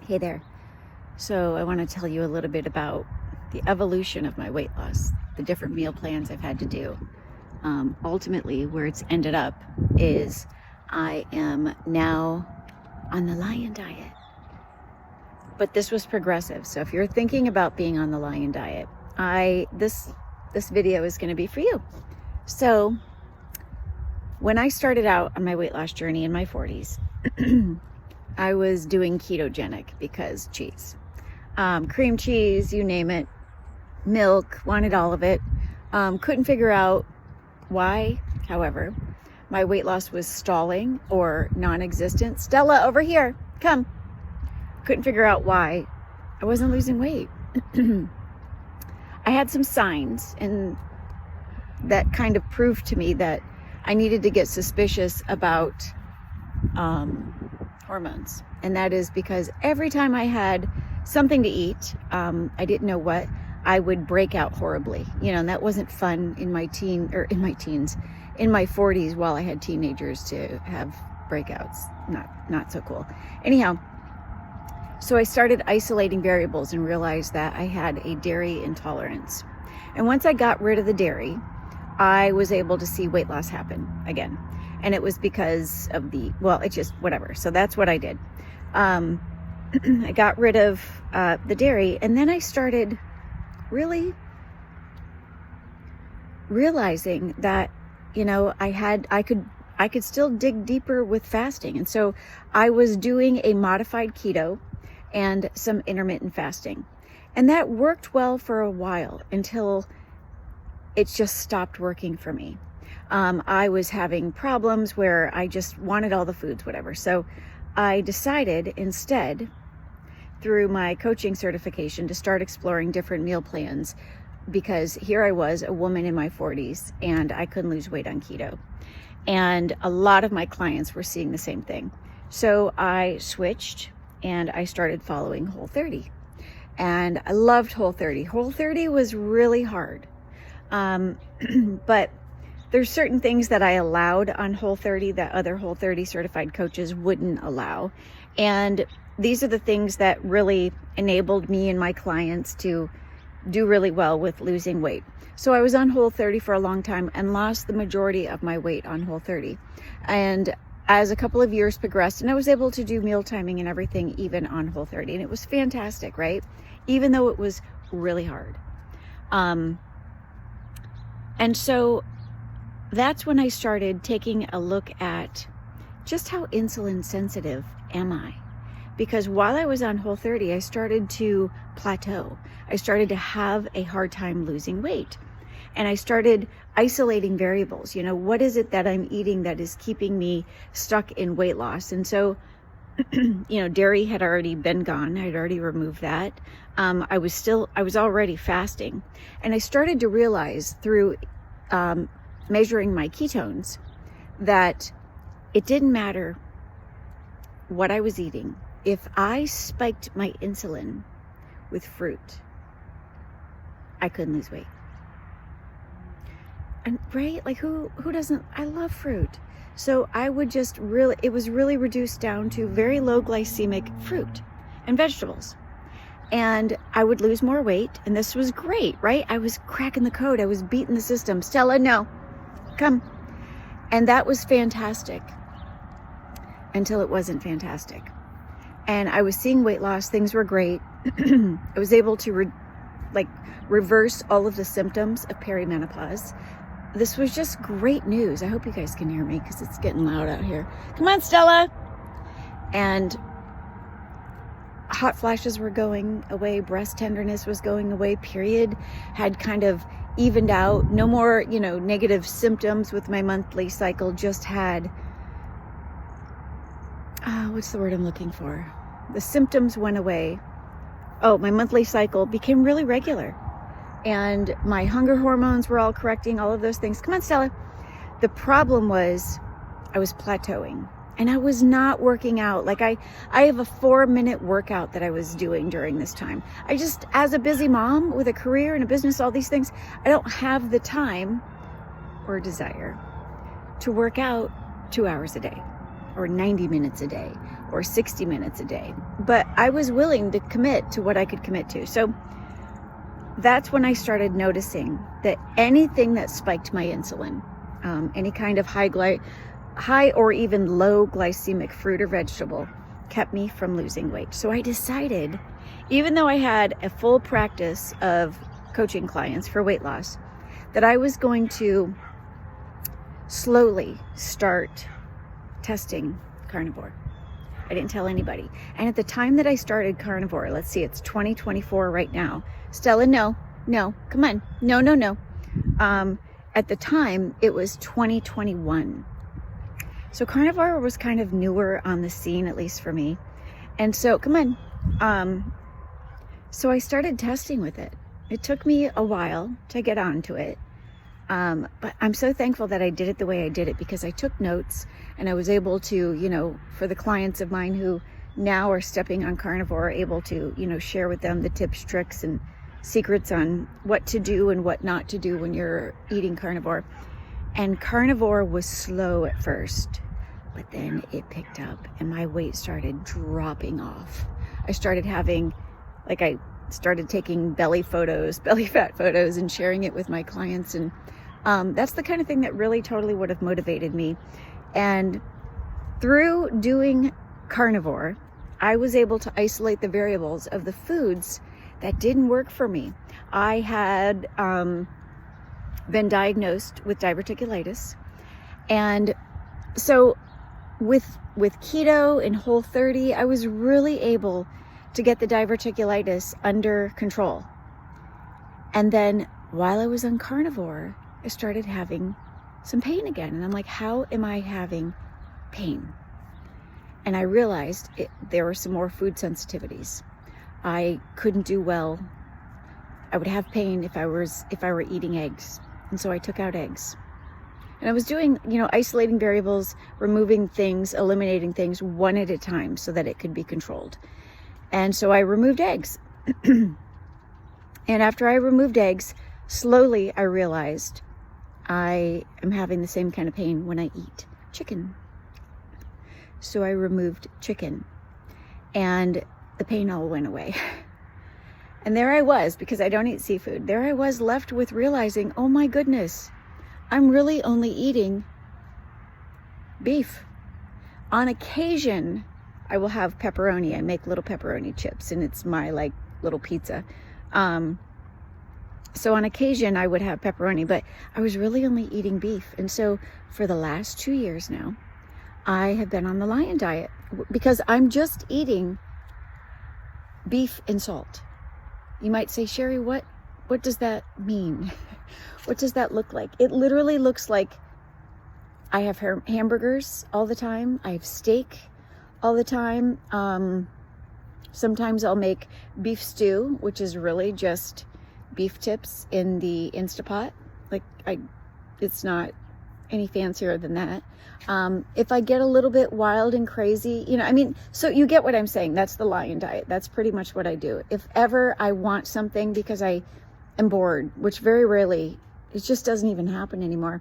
Hey there. So I want to tell you a little bit about the evolution of my weight loss, the different meal plans I've had to do. Ultimately, where it's ended up is I am now on the lion diet. But this was progressive. So if you're thinking about being on the lion diet, this video is going to be for you. So when I started out on my weight loss journey in my 40s, I was doing ketogenic because cheese, cream cheese, you name it, milk, wanted all of it. Couldn't figure out why. However, my weight loss was stalling or non-existent. Stella, over here, come. Couldn't figure out why I wasn't losing weight. I had some signs, and that kind of proved to me that I needed to get suspicious about hormones. And that is because every time I had something to eat, I didn't know what, I would break out horribly, and that wasn't fun in my 40s while I had teenagers to have breakouts. Not so cool. Anyhow, so I started isolating variables and realized that I had a dairy intolerance. And once I got rid of the dairy, I was able to see weight loss happen again. And it was because of it's just whatever. So that's what I did. I got rid of the dairy, and then I started really realizing that, I could still dig deeper with fasting. And so I was doing a modified keto and some intermittent fasting. And that worked well for a while until it just stopped working for me. I was having problems where I just wanted all the foods, whatever. So I decided instead, through my coaching certification, to start exploring different meal plans, because here I was, a woman in my 40s, and I couldn't lose weight on keto. And a lot of my clients were seeing the same thing. So I switched and I started following Whole30. And I loved Whole30. Whole30 was really hard. But there's certain things that I allowed on Whole30 that other Whole30 certified coaches wouldn't allow. And these are the things that really enabled me and my clients to do really well with losing weight. So I was on Whole30 for a long time and lost the majority of my weight on Whole30. And as a couple of years progressed, and I was able to do meal timing and everything even on Whole30, and it was fantastic, right? Even though it was really hard. And so that's when I started taking a look at just how insulin sensitive am I? Because while I was on Whole30, I started to plateau. I started to have a hard time losing weight. And I started isolating variables. What is it that I'm eating that is keeping me stuck in weight loss? And so, dairy had already been gone. I'd already removed that. I was already fasting. And I started to realize through measuring my ketones that it didn't matter what I was eating. If I spiked my insulin with fruit, I couldn't lose weight. And right? Like who doesn't? I love fruit. So I would it was really reduced down to very low glycemic fruit and vegetables. And I would lose more weight. And this was great, right? I was cracking the code. I was beating the system. Stella, no, come. And that was fantastic until it wasn't fantastic. And I was seeing weight loss. Things were great. I was able to reverse all of the symptoms of perimenopause. This was just great news. I hope you guys can hear me because it's getting loud out here. Come on, Stella. And hot flashes were going away. Breast tenderness was going away. Period had kind of evened out. No more, negative symptoms with my monthly cycle. Just had, what's the word I'm looking for? The symptoms went away. Oh, my monthly cycle became really regular. And my hunger hormones were all correcting, all of those things. Come on, Stella. The problem was I was plateauing and I was not working out. Like I have a 4-minute workout that I was doing during this time. I just, as a busy mom with a career and a business, all these things, I don't have the time or desire to work out 2 hours a day. or 90 minutes a day or 60 minutes a day. But I was willing to commit to what I could commit to. So that's when I started noticing that anything that spiked my insulin, any kind of high or even low glycemic fruit or vegetable, kept me from losing weight. So I decided, even though I had a full practice of coaching clients for weight loss, that I was going to slowly start testing carnivore. I didn't tell anybody. And at the time that I started carnivore, let's see, it's 2024 right now. Stella, no, come on. No. At the time, it was 2021. So carnivore was kind of newer on the scene, at least for me. And so, come on. So I started testing with it. It took me a while to get onto it. But I'm so thankful that I did it the way I did it, because I took notes and I was able to, for the clients of mine who now are stepping on carnivore, able to, share with them the tips, tricks, and secrets on what to do and what not to do when you're eating carnivore. And carnivore was slow at first, but then it picked up and my weight started dropping off. I started taking belly fat photos and sharing it with my clients. And that's the kind of thing that really totally would have motivated me. And through doing carnivore, I was able to isolate the variables of the foods that didn't work for me. I had been diagnosed with diverticulitis. And so with keto and Whole30, I was really able to get the diverticulitis under control. And then while I was on carnivore, I started having some pain again. And I'm like, how am I having pain? And I realized there were some more food sensitivities. I couldn't do well. I would have pain if I were eating eggs. And so I took out eggs. And I was doing, isolating variables, removing things, eliminating things one at a time so that it could be controlled. And so I removed eggs. And after I removed eggs, slowly I realized I am having the same kind of pain when I eat chicken. So I removed chicken and the pain all went away. And there I was, because I don't eat seafood, there I was left with realizing, oh my goodness, I'm really only eating beef. On occasion, I will have pepperoni. I make little pepperoni chips and it's my little pizza. So on occasion I would have pepperoni, but I was really only eating beef. And so for the last 2 years now, I have been on the Lion diet because I'm just eating beef and salt. You might say, Sherry, what does that mean? What does that look like? It literally looks like I have hamburgers all the time. I have steak all the time. Sometimes I'll make beef stew, which is really just beef tips in the Instapot. It's not any fancier than that. If I get a little bit wild and crazy, so you get what I'm saying. That's the Lion diet. That's pretty much what I do. If ever I want something because I am bored, which very rarely, it just doesn't even happen anymore,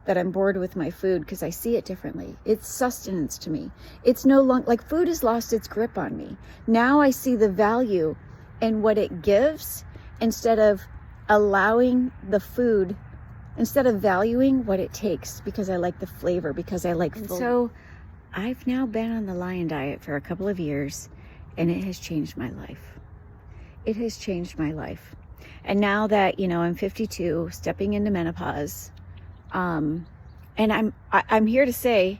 that I'm bored with my food because I see it differently. It's sustenance to me. It's no longer, food has lost its grip on me. Now I see the value in what it gives instead of allowing the food, instead of valuing what it takes, because I like the flavor, because I like food. So I've now been on the Lion diet for a couple of years and it has changed my life. It has changed my life. And now that, I'm 52, stepping into menopause, and I'm here to say,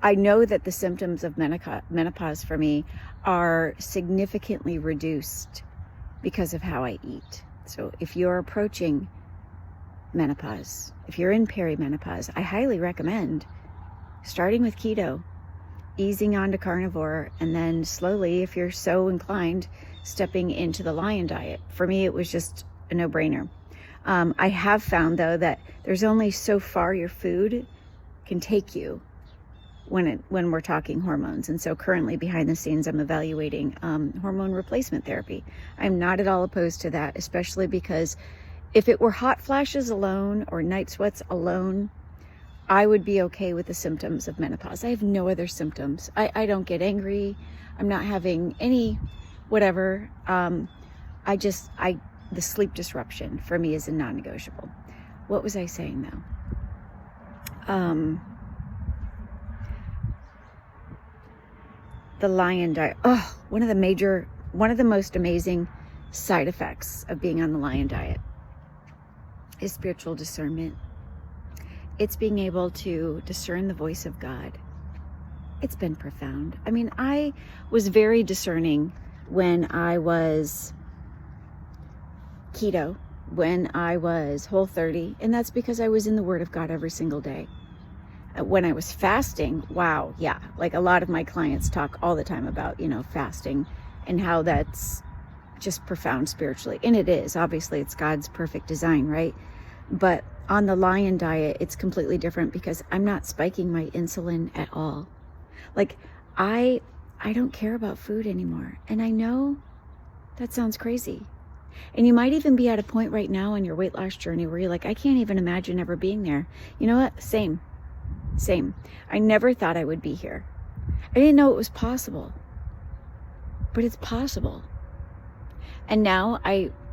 I know that the symptoms of menopause for me are significantly reduced because of how I eat. So if you're approaching menopause, if you're in perimenopause, I highly recommend starting with keto, easing onto carnivore, and then slowly, if you're so inclined, stepping into the Lion diet. For me, it was just a no-brainer. I have found, though, that there's only so far your food can take you when we're talking hormones. And so currently, behind the scenes, I'm evaluating hormone replacement therapy. I'm not at all opposed to that, especially because if it were hot flashes alone or night sweats alone, I would be okay with the symptoms of menopause. I have no other symptoms. I don't get angry. I'm not having any whatever. The sleep disruption for me is a non-negotiable. What was I saying though? The lion diet. Oh, one of the most amazing side effects of being on the lion diet is spiritual discernment. It's being able to discern the voice of God. It's been profound. I mean, I was very discerning when I was keto, when I was Whole30, and that's because I was in the Word of God every single day. When I was fasting, wow, yeah, like a lot of my clients talk all the time about, fasting and how that's just profound spiritually. And it is. Obviously, it's God's perfect design, right? But on the lion diet, it's completely different because I'm not spiking my insulin at all. Like, I don't care about food anymore. And I know that sounds crazy. And you might even be at a point right now on your weight loss journey where you're like, I can't even imagine ever being there. You know what? Same. I never thought I would be here. I didn't know it was possible. But it's possible. And now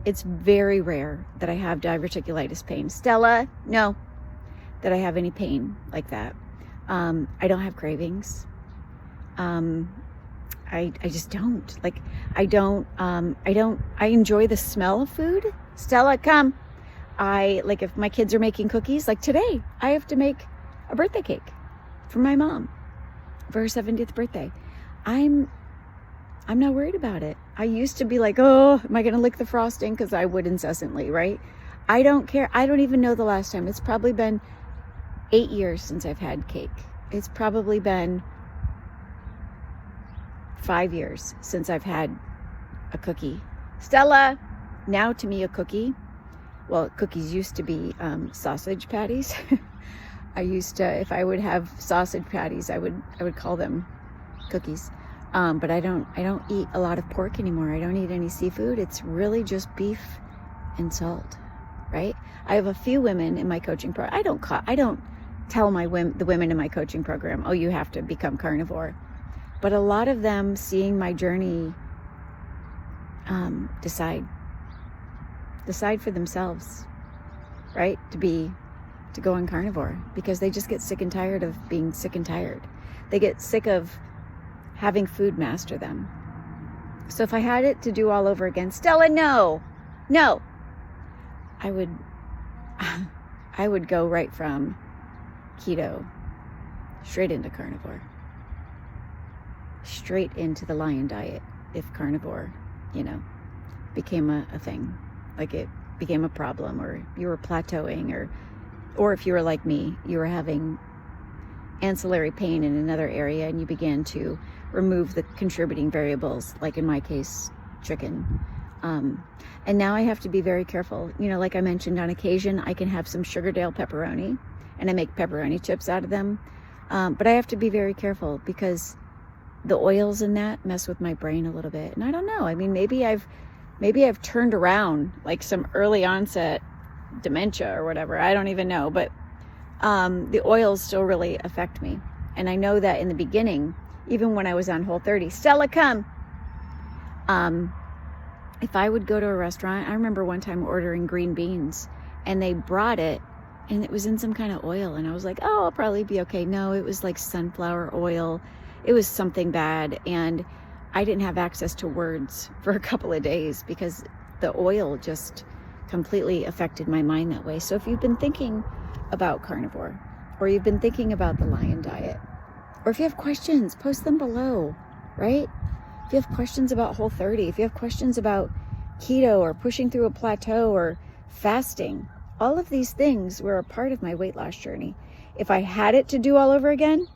it's very rare that I have diverticulitis pain. Stella, no, that I have any pain like that. I don't have cravings. I just don't. Like, I enjoy the smell of food. Stella, come. If my kids are making cookies, like today, I have to make a birthday cake for my mom for her 70th birthday. I'm not worried about it. I used to be like, oh, am I going to lick the frosting? Because I would incessantly, right? I don't care. I don't even know the last time. It's probably been 8 years since I've had cake. It's probably been 5 years since I've had a cookie. Stella, now to me a cookie, well, cookies used to be sausage patties. I used to, if I would have sausage patties, I would call them cookies. But I don't eat a lot of pork anymore. I don't eat any seafood. It's really just beef and salt, right? I have a few women in my coaching program. I don't tell the women in my coaching program, oh, you have to become carnivore. But a lot of them, seeing my journey, decide for themselves, right? To go on carnivore, because they just get sick and tired of being sick and tired. They get sick of having food master them. So if I had it to do all over again, Stella, no, I would go right from keto straight into carnivore, straight into the lion diet. If carnivore, became a thing, like it became a problem, or you were plateauing, or if you were like me, you were having ancillary pain in another area and you began to remove the contributing variables, like in my case, chicken. And now I have to be very careful. Like I mentioned, on occasion, I can have some Sugardale pepperoni and I make pepperoni chips out of them. But I have to be very careful because the oils in that mess with my brain a little bit. And I don't know. I mean, maybe I've turned around like some early onset dementia or whatever. I don't even know. But the oils still really affect me. And I know that in the beginning, even when I was on Whole30, Stella, come. If I would go to a restaurant, I remember one time ordering green beans and they brought it and it was in some kind of oil. And I was like, oh, I'll probably be okay. No, it was like sunflower oil. It was something bad. And I didn't have access to words for a couple of days because the oil just completely affected my mind that way. So if you've been thinking about carnivore, or you've been thinking about the lion diet, or if you have questions, post them below, right? If you have questions about Whole30, if you have questions about keto or pushing through a plateau or fasting, all of these things were a part of my weight loss journey. If I had it to do all over again,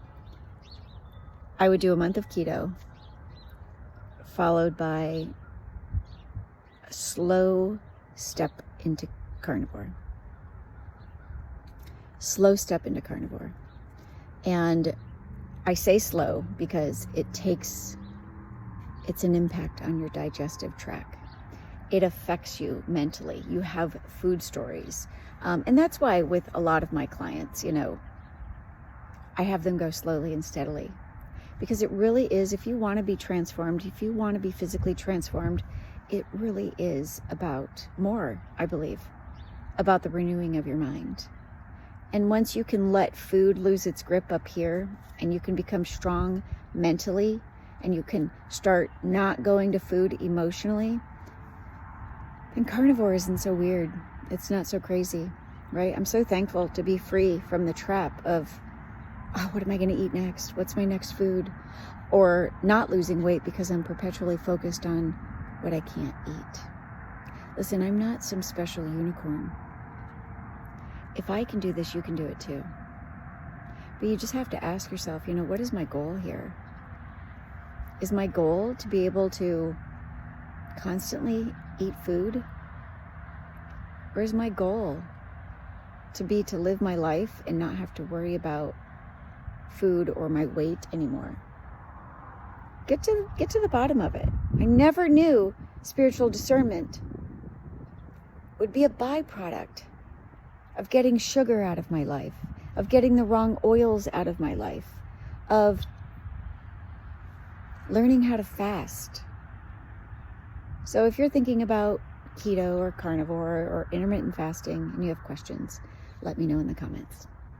I would do a month of keto, followed by a slow step into carnivore. Slow step into carnivore. And I say slow because it's an impact on your digestive tract. It affects you mentally. You have food stories. And that's why with a lot of my clients, I have them go slowly and steadily. Because it really is, if you want to be transformed, if you want to be physically transformed, it really is about more, I believe, about the renewing of your mind. And once you can let food lose its grip up here, and you can become strong mentally, and you can start not going to food emotionally, then carnivore isn't so weird. It's not so crazy, right? I'm so thankful to be free from the trap of, oh, what am I going to eat next? What's my next food? Or not losing weight because I'm perpetually focused on what I can't eat. Listen, I'm not some special unicorn. If I can do this, you can do it too. But you just have to ask yourself, what is my goal here? Is my goal to be able to constantly eat food? Or is my goal to live my life and not have to worry about food or my weight anymore? Get to the bottom of it. I never knew spiritual discernment would be a byproduct of getting sugar out of my life, of getting the wrong oils out of my life, of learning how to fast. So if you're thinking about keto or carnivore or intermittent fasting and you have questions, let me know in the comments.